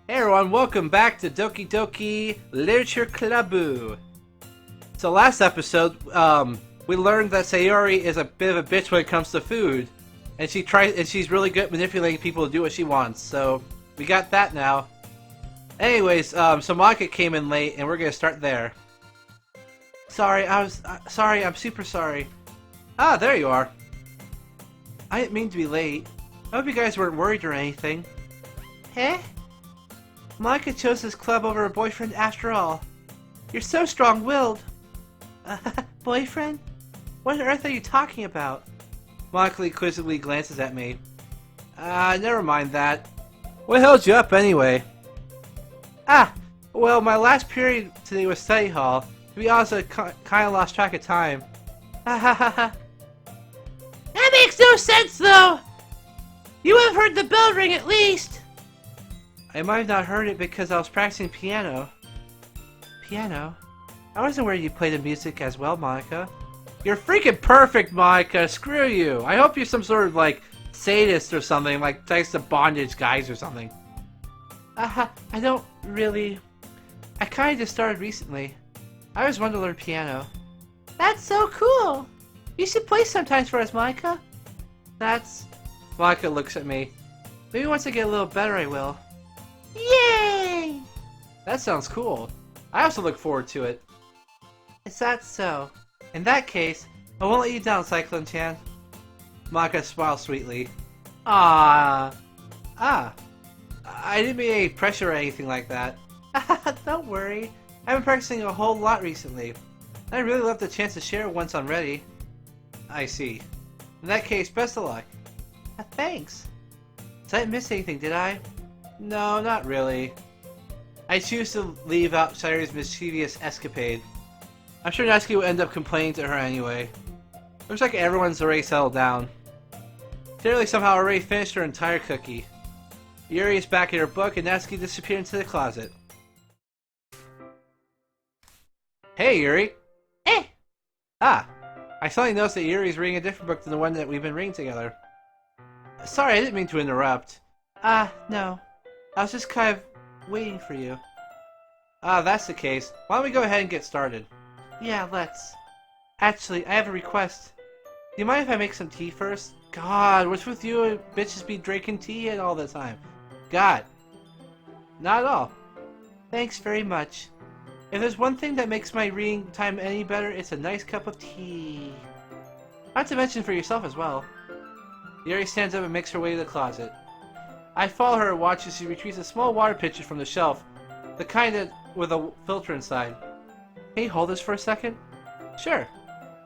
Hey everyone, welcome back to Doki Doki Literature Club. So last episode, we learned that Sayori is a bit of a bitch when it comes to food, and she's really good at manipulating people to do what she wants. So we got that now. Anyways, so Monica came in late, and we're gonna start there. Sorry, sorry, I'm super sorry. Ah, there you are. I didn't mean to be late. I hope you guys weren't worried or anything. Huh? Monica chose this club over her boyfriend after all. You're so strong-willed. Boyfriend? What on earth are you talking about? Monica quizzically glances at me. Never mind that. What held you up anyway? Well, my last period today was study hall. To be honest, I kinda lost track of time. That makes no sense, though! You would have heard the bell ring at least! I might have not heard it because I was practicing piano. Piano? I wasn't aware you played the music as well, Monica. You're freaking perfect, Monica! Screw you! I hope you're some sort of, like, sadist or something, like types of bondage guys or something. I don't really... I kinda just started recently. I always wanted to learn piano. That's so cool! You should play sometimes for us, Monica. That's... Monica looks at me. Maybe once I get a little better I will. Yay! That sounds cool. I also look forward to it. Is that so? In that case, I won't let you down, Cyclone-chan. Monica smiles sweetly. I didn't mean any pressure or anything like that. Don't worry. I've been practicing a whole lot recently. I really love the chance to share it once I'm ready. I see. In that case, best of luck. Thanks. Did I miss anything, did I? No, not really. I choose to leave out Sayori's mischievous escapade. I'm sure Natsuki will end up complaining to her anyway. Looks like everyone's already settled down. Clearly somehow already finished her entire cookie. Yuri is back in her book and Natsuki disappeared into the closet. Hey, Yuri! Eh! I suddenly noticed that Yuri is reading a different book than the one that we've been reading together. Sorry, I didn't mean to interrupt. No. I was just kind of waiting for you. That's the case. Why don't we go ahead and get started? Yeah, let's. Actually, I have a request. Do you mind if I make some tea first? God, what's with you and bitches be drinking tea all the time? God. Not at all. Thanks very much. If there's one thing that makes my reading time any better, it's a nice cup of tea. Not to mention for yourself as well. Yuri stands up and makes her way to the closet. I follow her and watch as she retrieves a small water pitcher from the shelf, the kind that with a filter inside. Can you hold this for a second? Sure.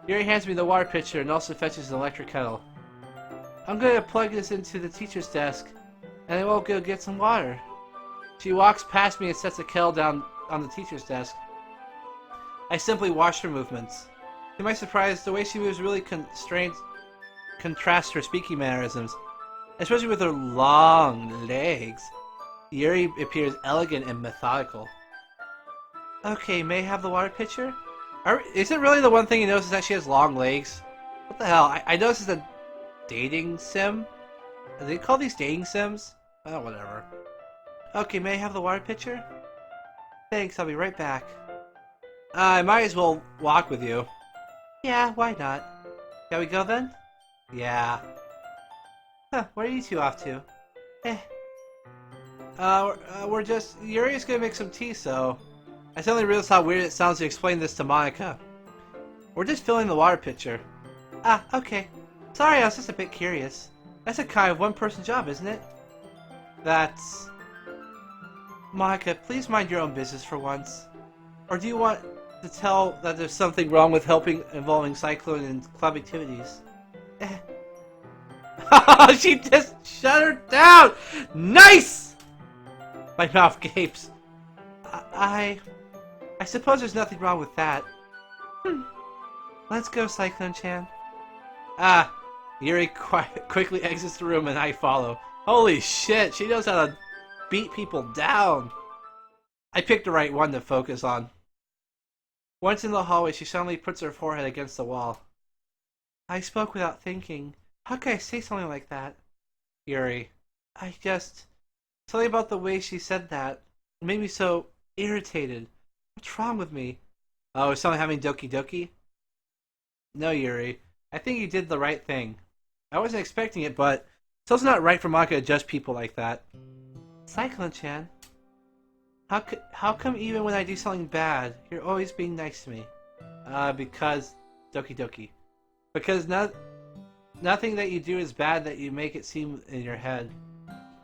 Yuri hands me the water pitcher and also fetches an electric kettle. I'm going to plug this into the teacher's desk, and then we'll go get some water. She walks past me and sets the kettle down on the teacher's desk. I simply watch her movements. To my surprise, the way she moves really contrasts her speaking mannerisms, especially with her long legs. Yuri appears elegant and methodical. Okay, may I have the water pitcher? Is it really the one thing you notice is that she has long legs? What the hell? I noticed it's a dating sim? Do they call these dating sims? Oh, whatever. Okay, may I have the water pitcher? Thanks, I'll be right back. I might as well walk with you. Yeah, why not? Shall we go then? Yeah. Huh, where are you two off to? We're just... Yuri's gonna make some tea, so... I suddenly realized how weird it sounds to explain this to Monica. We're just filling the water pitcher. Okay. Sorry, I was just a bit curious. That's a kind of one-person job, isn't it? That's... Monica, please mind your own business for once. Or do you want to tell that there's something wrong with helping involving Cyclone in club activities? She just shut her down! Nice! My mouth gapes. I suppose there's nothing wrong with that. Let's go, Cyclone-chan. Yuri quickly exits the room and I follow. Holy shit, she knows how to beat people down. I picked the right one to focus on. Once in the hallway, she suddenly puts her forehead against the wall. I spoke without thinking. How could I say something like that? Yuri. Something about the way she said that made me so irritated. What's wrong with me? Oh, is someone having Doki Doki? No, Yuri. I think you did the right thing. I wasn't expecting it, but it's also not right for Maka to judge people like that. Cyclone-chan, how come even when I do something bad, you're always being nice to me? Because Doki Doki. Because nothing that you do is bad that you make it seem in your head.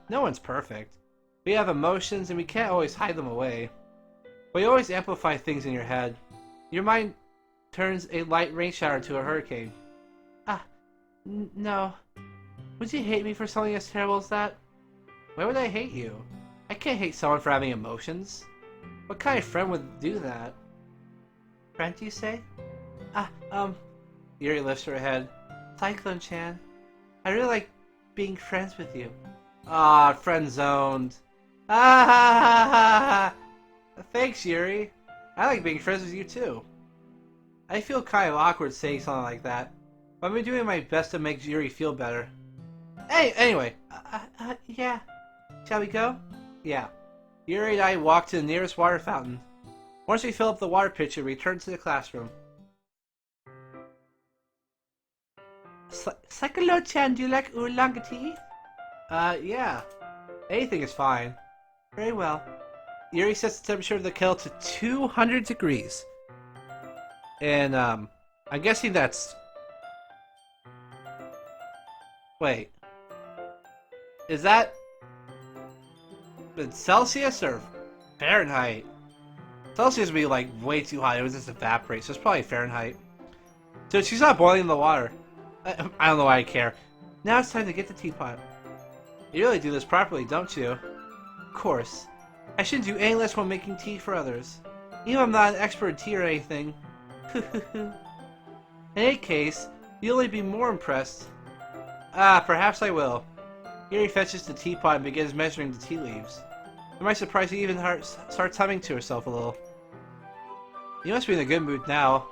No one's perfect. We have emotions and we can't always hide them away. But you always amplify things in your head. Your mind turns a light rain shower to a hurricane. No. Would you hate me for something as terrible as that? Why would I hate you? I can't hate someone for having emotions. What kind of friend would do that? Friend, you say? Yuri lifts her head. Cyclone-chan, I really like being friends with you. Friend zoned. Thanks, Yuri. I like being friends with you too. I feel kind of awkward saying something like that, but I've been doing my best to make Yuri feel better. Hey, anyway. Yeah. Shall we go? Yeah. Yuri and I walk to the nearest water fountain. Once we fill up the water pitcher, we return to the classroom. Cyclone-chan, do you like oolong tea? Yeah. Anything is fine. Very well. Yuri sets the temperature of the kettle to 200 degrees. And, I'm guessing that's... Wait. Is that... in Celsius or Fahrenheit? Celsius would be, like, way too hot. It would just evaporate, so it's probably Fahrenheit. So she's not boiling the water. I don't know why I care. Now it's time to get the teapot. You really do this properly, don't you? Of course. I shouldn't do any less while making tea for others. Even if I'm not an expert in tea or anything. In any case, you'll only be more impressed. Perhaps I will. Yuri fetches the teapot and begins measuring the tea leaves. To my surprise, he even starts humming to herself a little. You must be in a good mood now.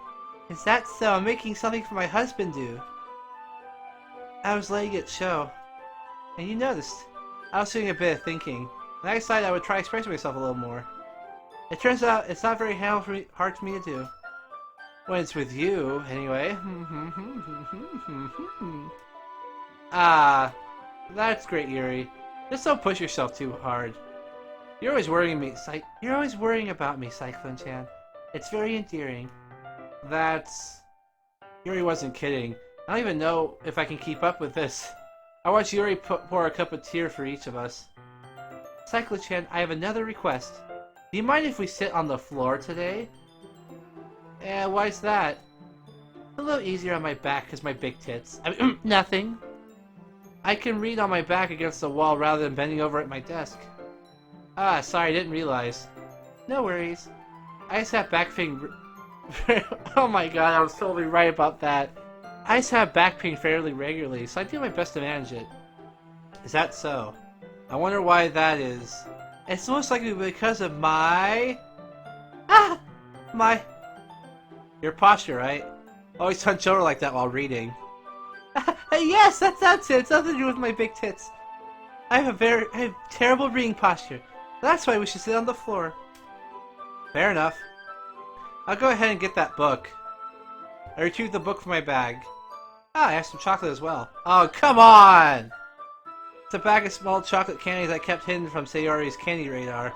Is that so? I'm making something for my husband, dude. I was letting it show. And you noticed. I was doing a bit of thinking, and I decided I would try expressing myself a little more. It turns out it's not very hard for me to do. When it's with you, anyway. That's great, Yuri. Just don't push yourself too hard. You're always worrying me. You're always worrying about me, Cyclone-chan. It's very endearing. Yuri wasn't kidding. I don't even know if I can keep up with this. I watched Yuri pour a cup of tea for each of us. Cyclone-chan, I have another request. Do you mind if we sit on the floor today? Why's that? A little easier on my back because my big tits. Nothing. I can read on my back against the wall rather than bending over at my desk. Sorry, I didn't realize. No worries. I just have back pain. Oh my god, I was totally right about that. I just have back pain fairly regularly, so I do my best to manage it. Is that so? I wonder why that is. It's most likely because of your posture, right? Always hunch over like that while reading. Yes, that's it. It's nothing to do with my big tits. I have terrible reading posture. That's why we should sit on the floor. Fair enough. I'll go ahead and get that book. I retrieved the book from my bag. I have some chocolate as well. Oh, come on! It's a bag of small chocolate candies I kept hidden from Sayori's candy radar.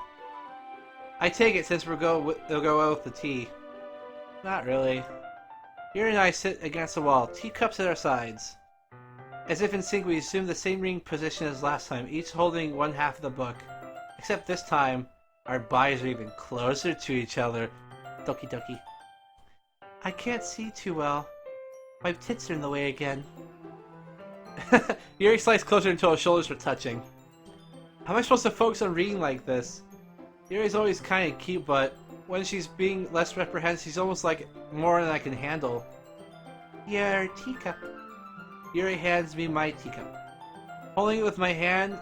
I take it since they'll go well with the tea. Not really. Yuri and I sit against the wall, teacups at our sides. As if in sync, we assume the same reading position as last time, each holding one half of the book. Except this time, our bodies are even closer to each other. Doki Doki. I can't see too well. My tits are in the way again. Yuri sliced closer until his shoulders were touching. How am I supposed to focus on reading like this? Yuri's always kind of cute, but when she's being less reprehensive, she's almost like more than I can handle. Your teacup. Yuri hands me my teacup. Holding it with my hand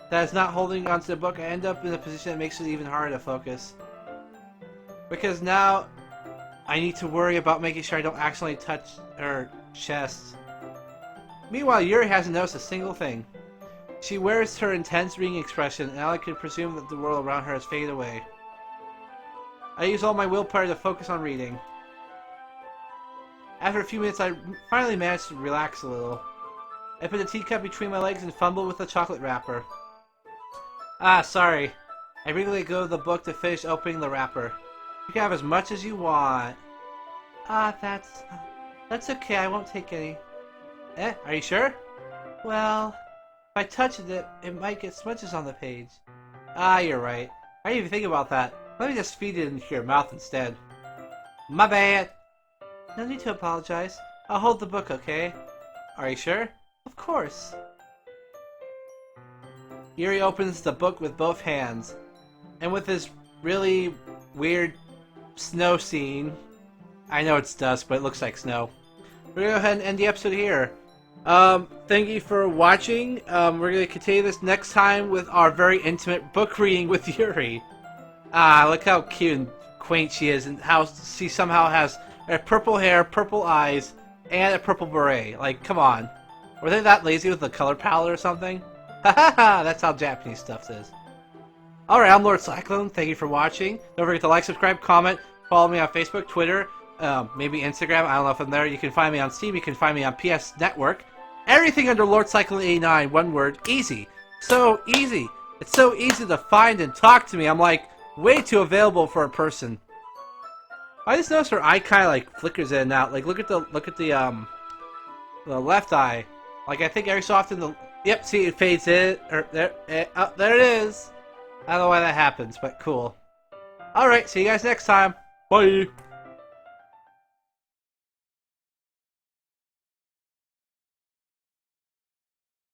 that is not holding onto the book, I end up in a position that makes it even harder to focus. Because now I need to worry about making sure I don't accidentally touch her chest. Meanwhile, Yuri hasn't noticed a single thing. She wears her intense reading expression, and I could presume that the world around her has faded away. I use all my willpower to focus on reading. After a few minutes, I finally managed to relax a little. I put the teacup between my legs and fumbled with the chocolate wrapper. Ah, sorry. I wriggled go to the book to finish opening the wrapper. You can have as much as you want. Ah, that's okay. I won't take any. Are you sure? Well, if I touch it, it might get smudges on the page. Ah, you're right. I didn't even think about that. Let me just feed it into your mouth instead. My bad. No need to apologize. I'll hold the book, okay? Are you sure? Of course. Yuri opens the book with both hands. And with this really weird snow scene. I know it's dusk, but it looks like snow. We're gonna go ahead and end the episode here. Thank you for watching. We're gonna continue this next time with our very intimate book reading with Yuri. Ah, look how cute and quaint she is, and how she somehow has purple hair, purple eyes, and a purple beret. Like, come on. Were they that lazy with the color palette or something? Ha ha ha! That's how Japanese stuff is. Alright, I'm Lord Cyclone. Thank you for watching. Don't forget to like, subscribe, comment, follow me on Facebook, Twitter, maybe Instagram. I don't know if I'm there. You can find me on Steam. You can find me on PS Network. Everything under Lord Cyclone 89. One word. Easy. So easy. It's so easy to find and talk to me. I'm like way too available for a person. I just noticed her eye kind of like flickers in and out. Like look at the left eye. Like I think every so often yep, see it fades in or there it is. I don't know why that happens, but cool. Alright, see you guys next time. Bye.